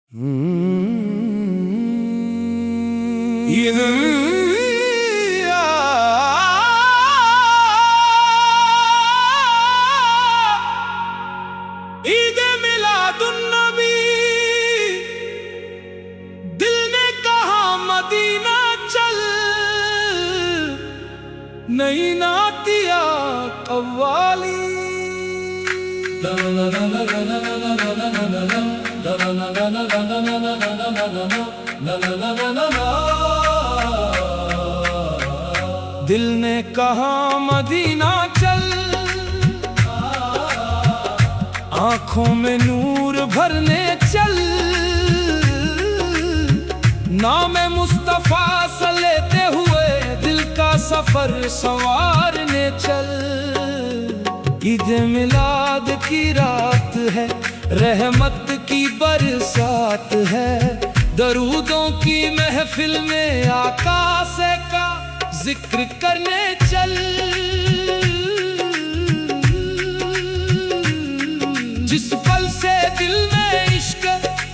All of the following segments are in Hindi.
ईद मिलादुन्नबी, दिल ने कहा मदीना चल, नई नातिया कव्वाली। दिल ने कहा मदीना चल, आंखों में नूर भरने चल, नाम मुस्तफा से लेते हुए दिल का सफर संवारने चल। ईद मिलाद की रात है, रहमत की बरसात है, दरूदों की महफिल में आका से का जिक्र करने चल। जिस पल से दिल में इश्क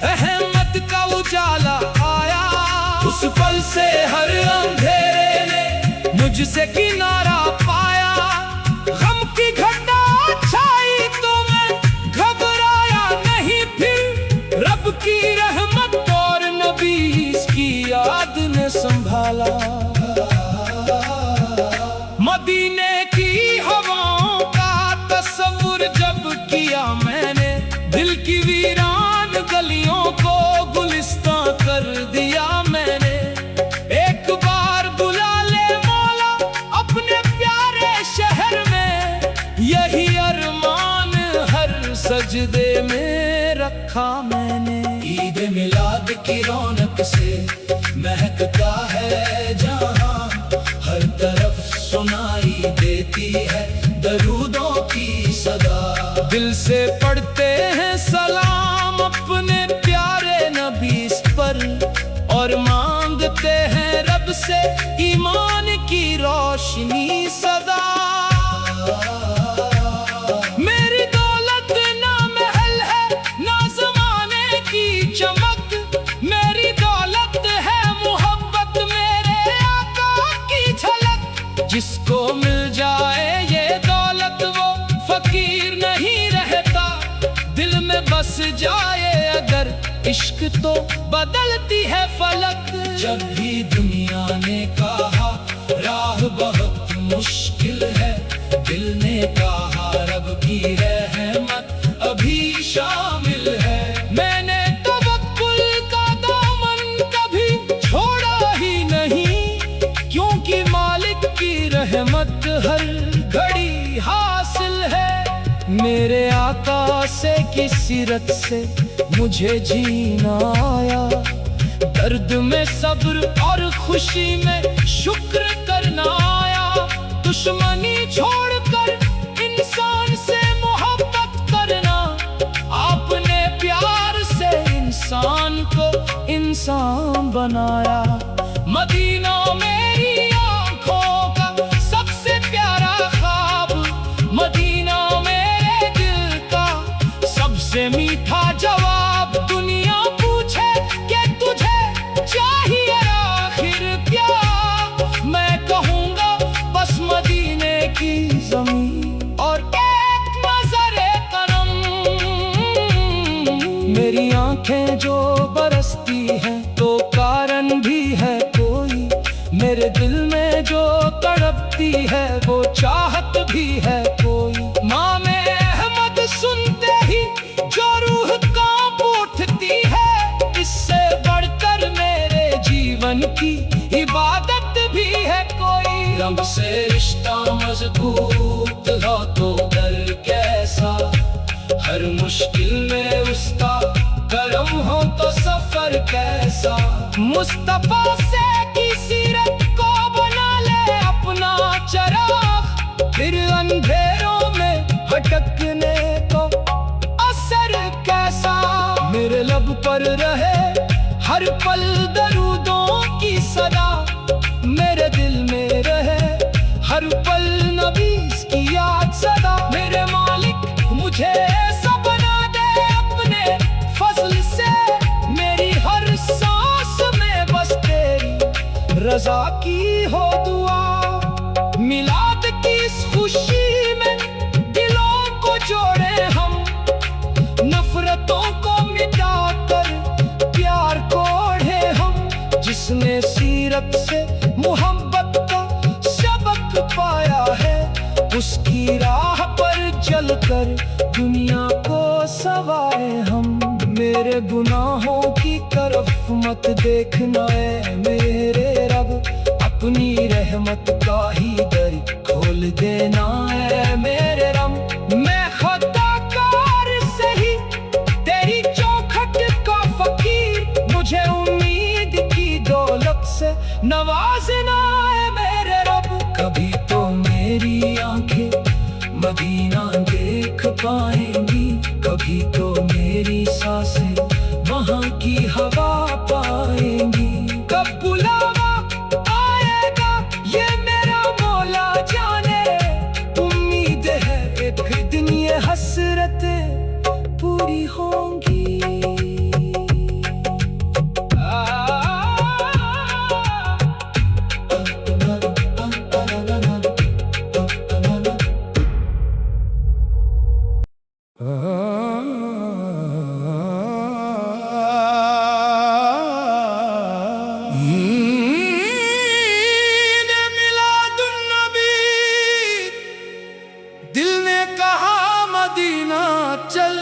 रहमत का उजाला आया, उस पल से हर अंधेरे ने मुझसे किनारा पाया। गम की घटा छाई तो मैं घबराया नहीं, फिर रब की रहमत और नबी की याद ने संभाला। मदीने की हवाओं का तस्वुर जब किया मैंने, दिल की वीरान गलियों को गुलिस्तां कर दिया मैंने। एक बार बुला ले मौला अपने प्यारे शहर में, यही अरमान हर सजदे में रखा मैंने। ईद मिलाद की रौनक से महकता है जहां, हर तरफ सुनाई देती है दरूदों की सदा। दिल से पढ़ते हैं सलाम अपने प्यारे नबी पर, और मांगते हैं रब से ईमान की रोशनी सदा। मेरी दौलत ना महल है ना ज़माने की चमक, मेरी दौलत है मोहब्बत मेरे आका की झलक। जिसको मिल जाए ये दौलत वो फकीर नहीं रहता, दिल में बस जाए अगर इश्क तो बदलती है फलक। जब भी दुनिया ने कहा राह बहुत मुश्किल है, दिल ने कहा रब की रहमत अभी शामिल है। मैंने तवक्कुल का दामन कभी छोड़ा ही नहीं, क्योंकि मालिक की रहमत हर घड़ी हासिल है। मेरे आका से की सीरत से मुझे जीना आया, दर्द में सब्र और खुशी में शुक्र करना आया। दुश्मनी छोड़कर इंसान से मोहब्बत करना, आपने प्यार से इंसान को इंसान बनाया। मदीना मेरी आंखों का सबसे प्यारा ख्वाब, मदीना मेरे दिल का सबसे मीठा जवाब। दुनिया पूछे कि तुझे चाहिए आखिर क्या, मैं कहूँगा बस मदीने की ज़मीन और एक नज़रे करम। मेरी आंखें जो बरसती हैं तो कारण भी है कोई, मेरे दिल में जो तड़पती है वो चाहत भी है कोई। माँ में अहमद सुनते ही जो रूह कांप उठती है, इससे बढ़कर मेरे जीवन की इबादत भी है कोई। रब से रिश्ता मजबूत हो तो डर कैसा, हर मुश्किल में उसका करम हो तो सफर कैसा। मुस्तफा से की सीरत को बना ले अपना चराग, फिर अंधेरों में भटकने को असर कैसा। मेरे लब पर रहे हर पल दरूदों की सदा, मेरे दिल में रहे हर पल नबी की याद सदा। मेरे मालिक मुझे ऐसा बना दे अपने फजल से, रजा की हो दुआ। मिलाद की इस खुशी में दिलों को जोड़े हम, नफरतों को मिटाकर प्यार को ओढ़े हम। जिसने सीरत से मोहब्बत का सबक पाया है, उसकी राह पर चलकर दुनिया को सवारे हम। मेरे गुनाहों की तरफ मत देखना है मेरे रब, अपनी रहमत का ही दर खोल देना है मेरे रब। मैं खुदाकार सही तेरी चौखट का फकीर, मुझे उम्मीद की दौलत से नवाजना है मेरे रब। कभी तो मेरी आंखें मदीना देख पाएंगी, कभी तो मेरी सांसें वहाँ की हवा पाएंगी। कब बुलावा आएगा ये मेरा मौला जाने, उम्मीद है एक दिन ये हसरतें पूरी होंगी। चल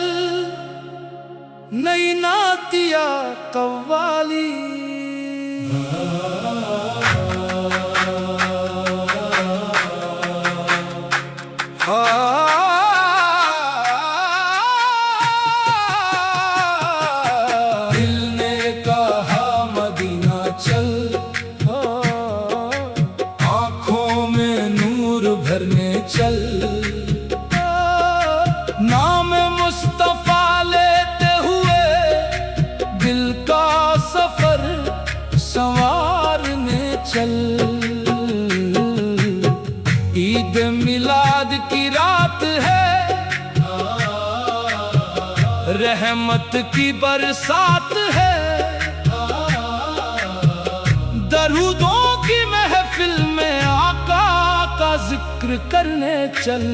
नई नातिया कव्वाली। दिल ने कहा मदीना चल, आँखों में नूर भरने चल। नाम मुस्तफा लेते हुए दिल का सफर संवारने चल। ईद मिलाद की रात है, रहमत की बरसात है। दरूदों की महफिल में आका का जिक्र करने चल।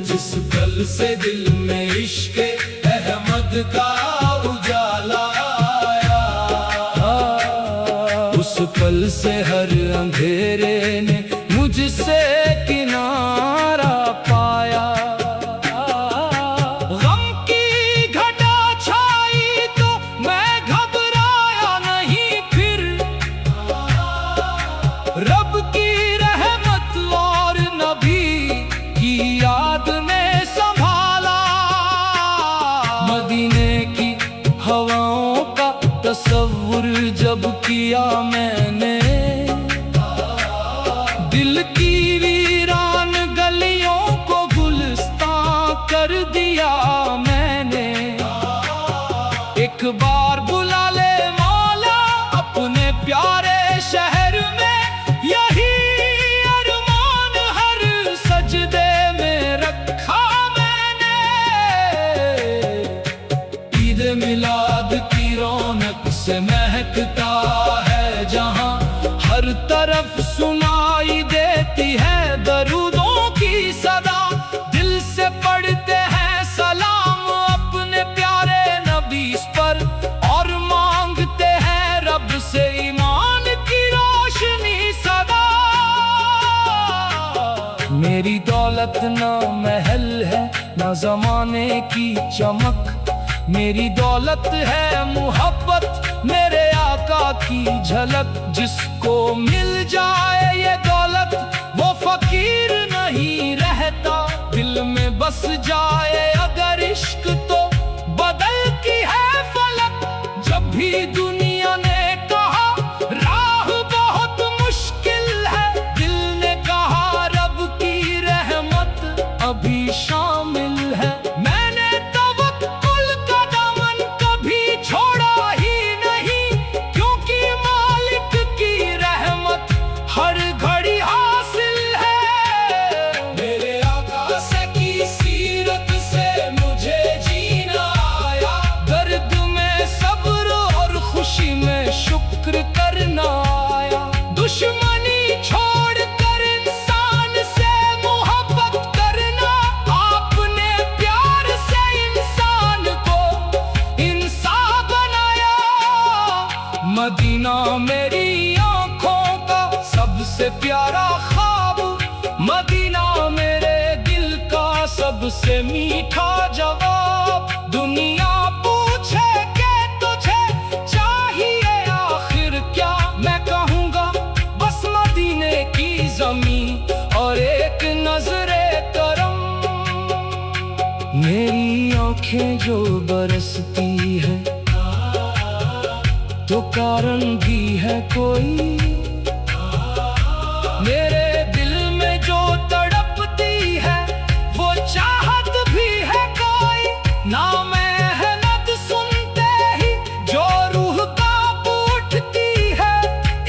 जिस पल से दिल में इश्क अहमद का उजाला आया, उस पल से हर अंधेरे ने मुझसे किनारा पाया। गम की घटा छाई तो मैं घबराया नहीं फिर, रब की रहमत और नबी की याद ने संभाला। मदीने की हवाओं का तस्वुर जब किया मैंने, दिल की वीरान गलियों को गुलिस्तां कर दिया मैंने। एक बार बुला ले मौला अपने प्यारे शहर में, यही अरमान हर सजदे में रखा मैंने। ईद मिलाद की रौनक से महकता है जहां, हर तरफ सुनाई देती है दरूदों की सदा। दिल से पढ़ते हैं सलाम अपने प्यारे नबी पर, और मांगते हैं रब से ईमान की रोशनी सदा। मेरी दौलत ना महल है ना जमाने की चमक, मेरी दौलत है मोहब्बत मेरे आका की झलक। जिसको मिल जाए ये दौलत वो फकीर नहीं रहता, दिल में बस जाए अगर इश्क तो बदलती है फलक। जब भी दुनिया ने कहा राह बहुत मुश्किल है, दिल ने कहा रब की रहमत अभी शामिल है। मैंने तवक्कुल का दामन कभी छोड़ा ही नहीं, क्योंकि मालिक की रहमत हर घड़ी हासिल है। मेरे आका से की सीरत से मुझे जीना आया, दर्द में सब्र और खुशी मदीना मेरी आंखों का सबसे प्यारा ख्वाब, मदीना मेरे दिल का सबसे मीठा जवाब। दुनिया पूछे कि तुझे चाहिए आखिर क्या, मैं कहूँगा बस मदीने की ज़मीं और एक नजरे करम। मेरी आंखें जो बरसती है तो कारण भी है कोई, मेरे दिल में जो तड़पती है वो चाहत भी है कोई। ना मेहनत सुनते ही जो रूह कांप उठती है,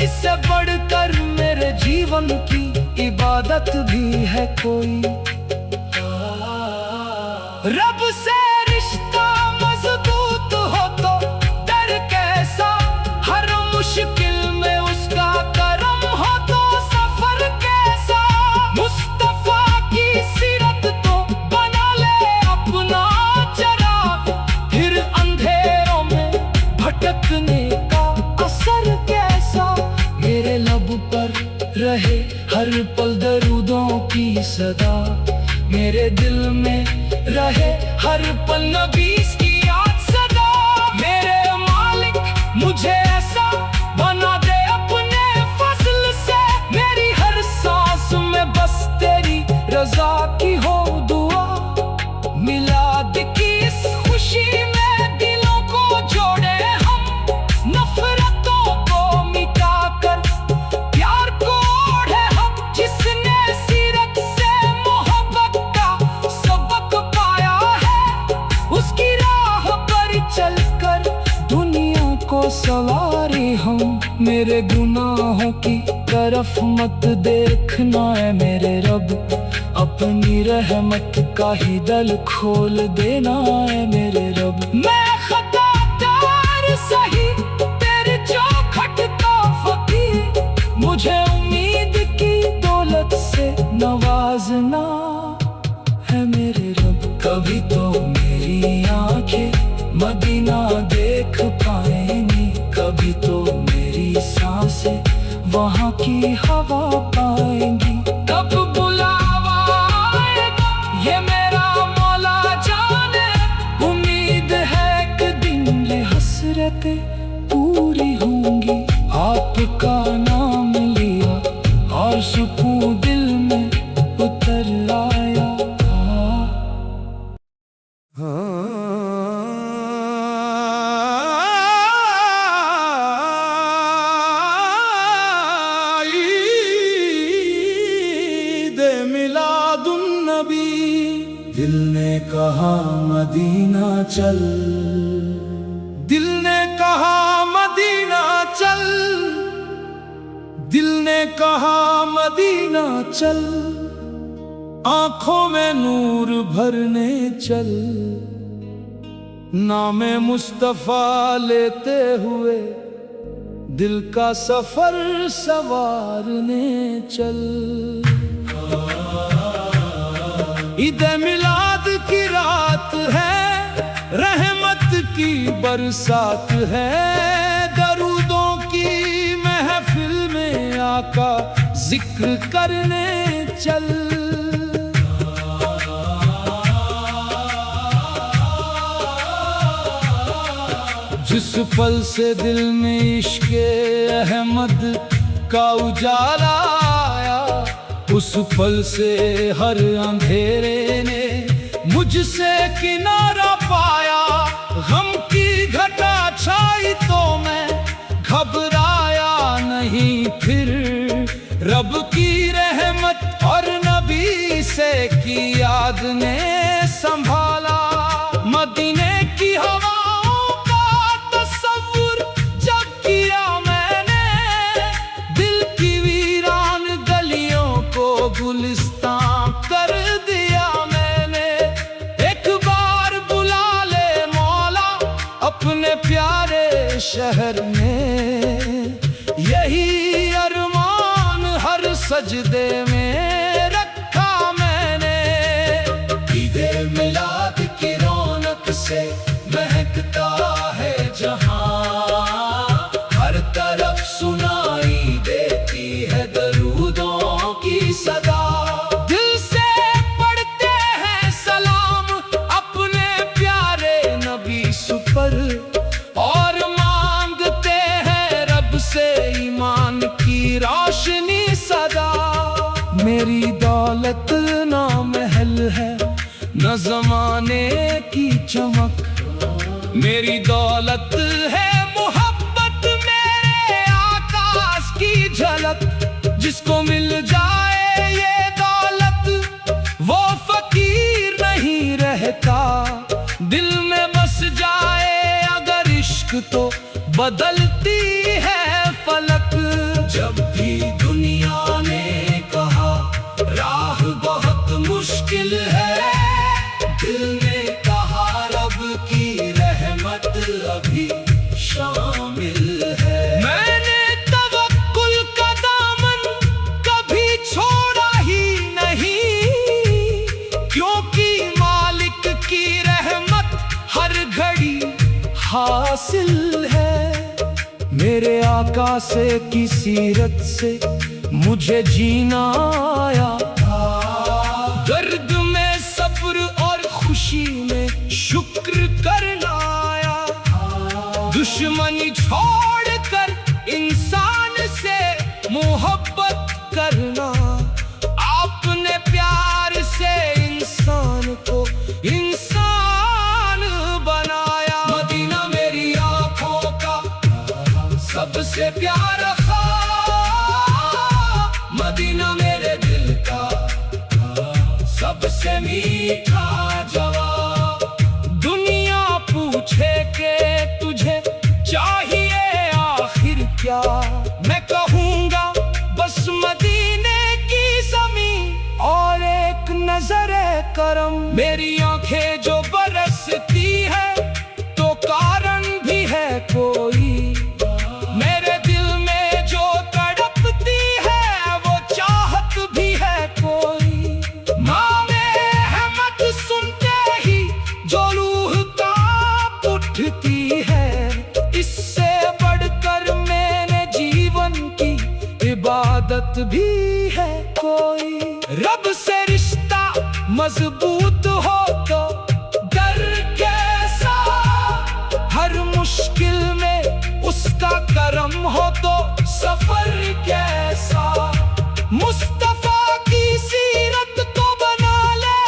इससे बढ़कर मेरे जीवन की इबादत भी है कोई। रब से रिश्ता मजबूत हो तो डर कैसा, हर मुश्किल में उसका करम हो तो सफर कैसा। मुस्तफा की सीरत तो बना ले अपना चिराग, फिर अंधेरों में भटकने का असर कैसा। मेरे लब पर रहे हर पल दरूदों की सदा, मेरे दिल में रहे हर पल नबी की याद सदा। मेरे मालिक मुझे ऐसा बना दे अपने फजल से, मेरी हर सांस में बस तेरी रजा की हो दुआ। मिलाद की इस खुशी में दिलों को जोड़े हम, नफरतों को मिटाकर प्यार को ओढ़े हम। जिसने सीरत से मोहब्बत का सबक पाया है, उसकी राह पर चलकर दुनिया को सवारे हम। मेरे गुनाहों की तरफ मत देखना है मेरे रब, अपनी रहमत का ही दल खोल देना है मेरे रब। मैं खताकार सही तेरे चौखट का फकीर, मुझे उम्मीद की दौलत से नवाजना है मेरे रब। कभी तो मेरी आंखें मदीना देख पाएंगी, कभी तो मेरी सांसें वहाँ की हवा पाएंगी। तब बुलावा आएगा ये मेरा मौला जाने, उम्मीद है कि दिन ये हसरतें पूरी होंगी। आपका नाम लिया और सुकून दिल में उतर आया। ईद मिलादुन्नबी, दिल ने कहा मदीना चल, दिल ने कहा मदीना चल, दिल ने कहा मदीना चल। आंखों में नूर भरने चल, नामे मुस्तफा लेते हुए दिल का सफर सवारने चल। ईद मिलाद की रात है, रहमत की बरसात है, दरूदों की महफिल में आका जिक्र करने चल। जिस पल से दिल में इश्क़े अहमद का उजाला आया, उस पल से हर अंधेरे ने मुझसे किनारा पाया। गम की घटा छाई तो मैं घबराया नहीं फिर, रब की रहमत और नबी से की याद ने संभाला। मदीने की हवाओं का तस्वुर जब किया मैंने, दिल की वीरान गलियों को गुलिस्तान कर दिया मैंने। एक बार बुला ले मौला अपने प्यारे शहर में, यही अरमान हर सजदे में रखा मैंने। ईदे मिलाद की रौनक से महकता है जहां, हर तरफ पर और मांगते हैं रब से ईमान की रोशनी सदा। मेरी दौलत ना महल है न जमाने की चमक, मेरी दौलत है मोहब्बत मेरे आकाश की झलक। जिसको मिल जाए ये दौलत वो फकीर नहीं रहता, दिल में बस जाए अगर इश्क तो बदलती है फलक। जब भी दुनिया ने कहा राह बहुत मुश्किल है, दिल ने कहा रब की रहमत अभी शामिल है। मैंने तवक्कुल का दामन कभी छोड़ा ही नहीं, क्योंकि मालिक की रहमत हर घड़ी हासिल है। मेरे आका से की सीरत से मुझे जीना आया, दर्द में सब्र और खुशी में शुक्र करना आया। दुश्मनी छोड़कर इंसान से मोहब्बत करना, आपने प्यार से इंसान को इंसान बनाया। मदीना मेरी आंखों का सबसे प्यारा ख्वाब, मदीना मेरे दिल का सबसे मीठा जवाब। दुनिया पूछे के तुझे चाहिए आखिर क्या, मैं कहूँगा बस मदीने की ज़मीन और एक नजरे करम। मेरी आंखें जो बरसती है तो कारण भी है कोई, मेरे दिल में जो तड़पती है वो चाहत भी है कोई। उठती है इससे बढ़कर मैंने जीवन की इबादत भी है कोई। रब से रिश्ता मजबूत हो तो डर कैसा, हर मुश्किल में उसका करम हो तो सफर कैसा। मुस्तफा की सीरत तो बना ले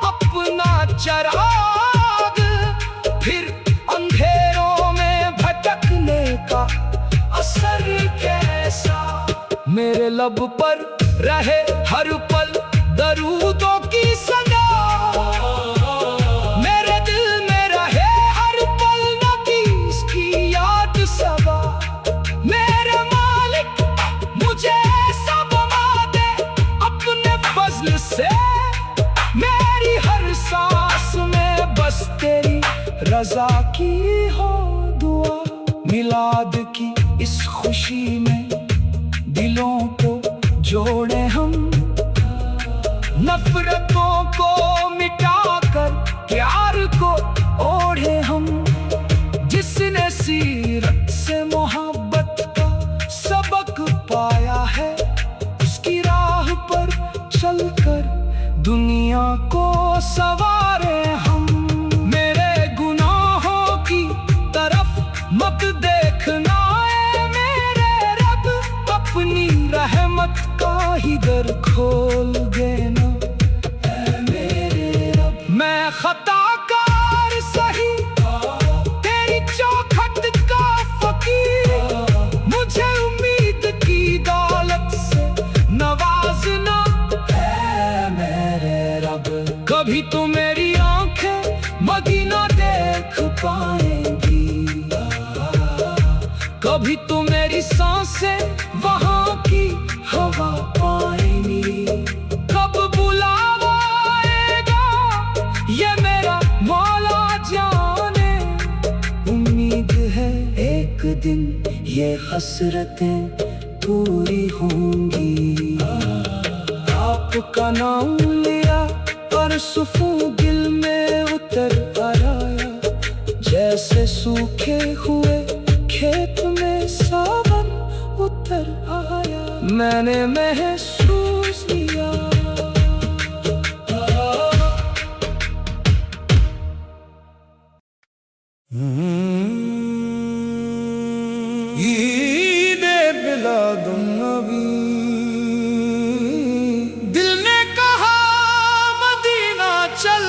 अपना चराग, फिर अंधेरों में भटकने का असर कैसा। मेरे लब पर रहे हर पल दरूदों की सदा, मेरे दिल में रहे हर पल नबी की याद सदा। मेरे मालिक मुझे ऐसा बना दे अपने फजल से, मेरी हर सांस में बस तेरी रजा की हो दुआ। मिलाद की इस खुशी में दिलों को जोड़े हम, नफरतों को मिटाकर प्यार को ओढ़े हम। जिसने सीरत से मोहब्बत का सबक पाया है, उसकी राह पर चलकर दुनिया को सवारे हम। मत देखना ए मेरे रब, अपनी रहमत का ही दर खोल देना ए मेरे रब। मैं खताकार सही तेरी चौखट का फकीर, मुझे उम्मीद की दौलत से नवाजना ए मेरे रब। कभी तो मेरी आंखें मदीना देख पाएंगी, कभी तो मेरी सांसें वहाँ की हवा पाएंगी। कब बुलावा आएगा ये मेरा मौला जाने, उम्मीद है एक दिन ये हसरतें पूरी होंगी। आपका नाम लिया और सुकून दिल में उतर आया, जैसे सूखे हुए खेत में सावन उतर आया, मैंने महसूस किया। ईद मिलादुन्नबी। दिल ने कहा मदीना चल,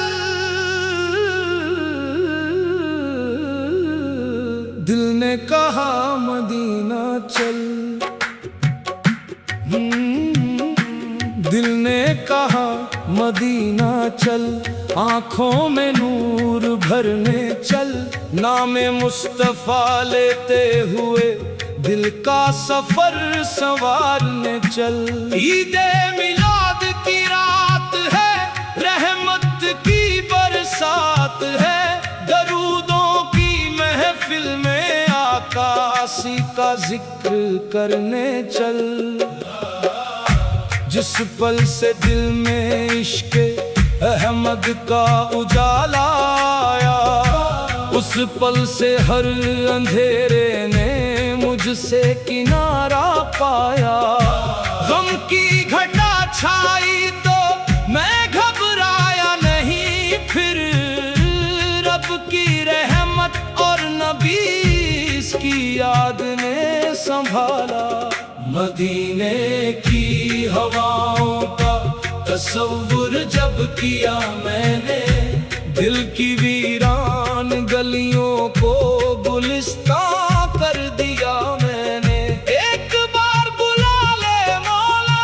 दिल ने कहा मदीना चल, दिल ने कहा मदीना चल, आंखों में नूर भरने चल, नामे मुस्तफा लेते हुए दिल का सफर संवारने चल। ईदे मिलाद की रात है, रहमत की बरसात है, दरूदों की महफिल में आकाशी का जिक्र करने चल। जिस पल से दिल में इश्क अहमद का उजाला आया, उस पल से हर अंधेरे ने मुझसे किनारा पाया। गम की घटा छाई तो मैं घबराया नहीं, फिर रब की रहमत और नबी की याद ने संभाला। मदीने की हवाओं का तस्वुर जब किया मैंने, दिल की वीरान गलियों को गुलिस्तां कर दिया मैंने। एक बार बुला ले मौला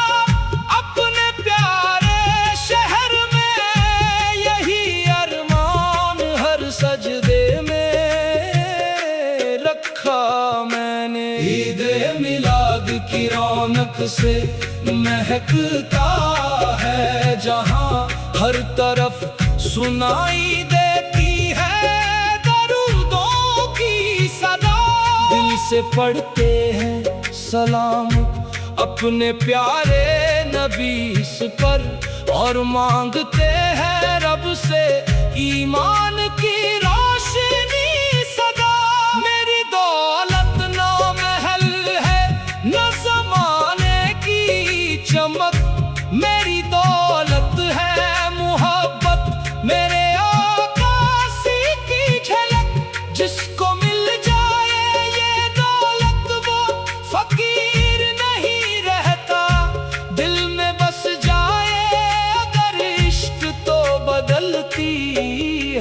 अपने प्यारे शहर में, यही अरमान हर सजदे में रखा मैंने। ईद मिलाद की रौनक से महकता है जहां, हर तरफ सुनाई देती है दरूदों की सदा। दिल से पढ़ते हैं सलाम अपने प्यारे नबी पर, और मांगते हैं रब से ईमान की रोशनी सदा। मेरी दौलत ना महल है न ज़माने की चमक, मेरी दौलत है मोहब्बत मेरे आकाशी की झलक। जिसको मिल जाए ये दौलत वो फकीर नहीं रहता, दिल में बस जाए अगर इश्क तो बदलती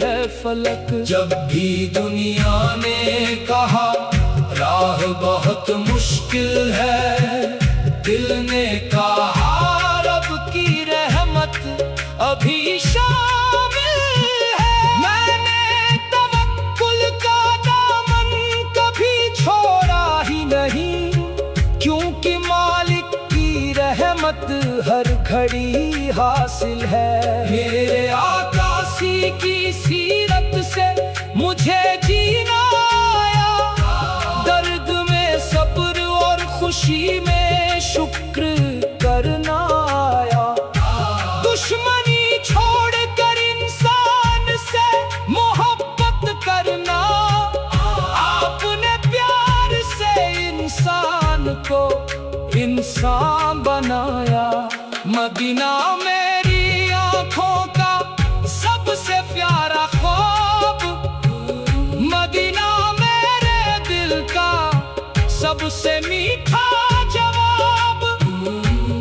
है फलक। जब भी दुनिया ने कहा राह बहुत मुश्किल है, दिल ने कहा रब की रहमत अभी शामिल है। मैंने तवक्कुल का दामन कभी छोड़ा ही नहीं, क्योंकि मालिक की रहमत हर घड़ी हासिल है। मेरे आकाशी की सीरत से मुझे जीना आया, दर्द में सब्र और खुशी में शुक्र करना आया। दुश्मनी छोड़कर इंसान से मोहब्बत करना, आपने प्यार से इंसान को इंसान बनाया। मदीना मेरी आंखों का सबसे प्यारा ख्वाब, मदीना मेरे दिल का सबसे मीठा जवाब।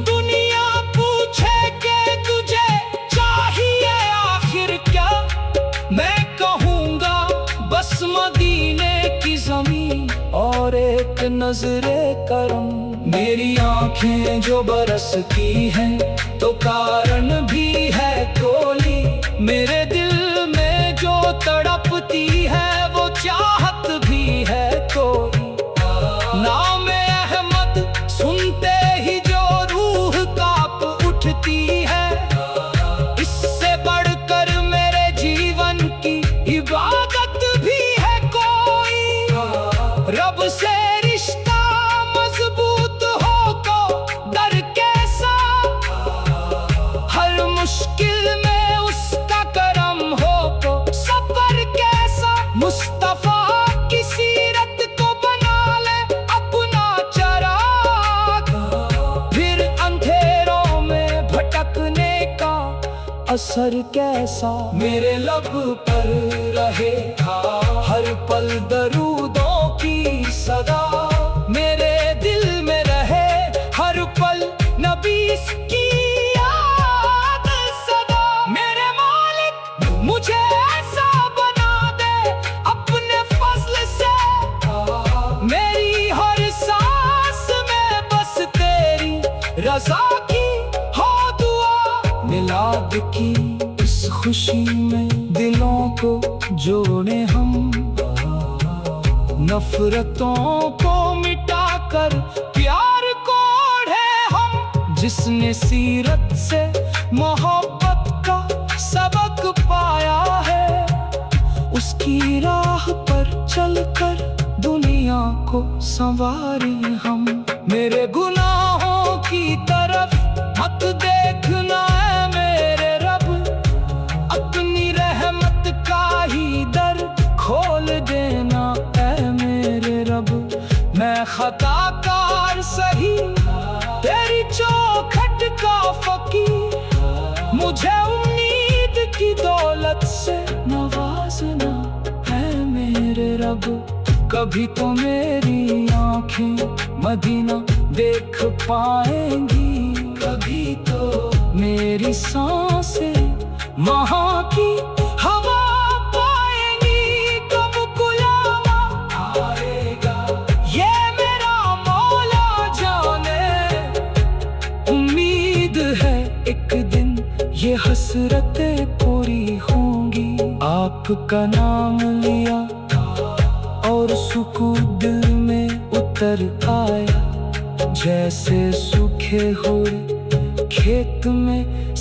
दुनिया पूछे कि तुझे चाहिए आखिर क्या, मैं कहूँगा बस मदीने की ज़मीन और एक नजरे करम। मेरी आंखें जो बरसती हैं तो कारण भी है कोई, मेरे दिल में जो तड़पती है वो चाहत भी है कोई। नाम अहमद सुनते ही जो रूह कांप उठती है, इससे बढ़कर मेरे जीवन की इबादत भी है कोई। रब से रिश्ता मजबूत हो को दर कैसा, हर मुश्किल में उसका करम हो को सफर कैसा। मुस्तफा की सीरत को बना ले अपना चराग, फिर अंधेरों में भटकने का असर कैसा। मेरे लब पर रहे हर पल दरूदों की सदा, जोड़े हम नफरतों को मिटाकर प्यार को ओढ़े हम। जिसने सीरत से मोहब्बत का सबक पाया है, उसकी राह पर चलकर दुनिया को संवारे हम। मेरे गुनाहों की तरफ मत देखना है मेरे रब, अपनी रहमत का ही दर खोल देना है मेरे रब। मैं खताकार सही, तेरी चौखट का फकीर, मुझे उम्मीद की दौलत से नवाजना है मेरे रब। कभी तो मेरी आंखें मदीना देख पाएंगी, कभी तो मेरी सांसें वहाँ की हवा पाएंगी। कब क़यामा आएगा ये मेरा मौला जाने, उम्मीद है एक दिन ये हसरतें पूरी होंगी। आपका नाम लिया और सुकून दिल में उतर आया, जैसे सूखे हुए खेत में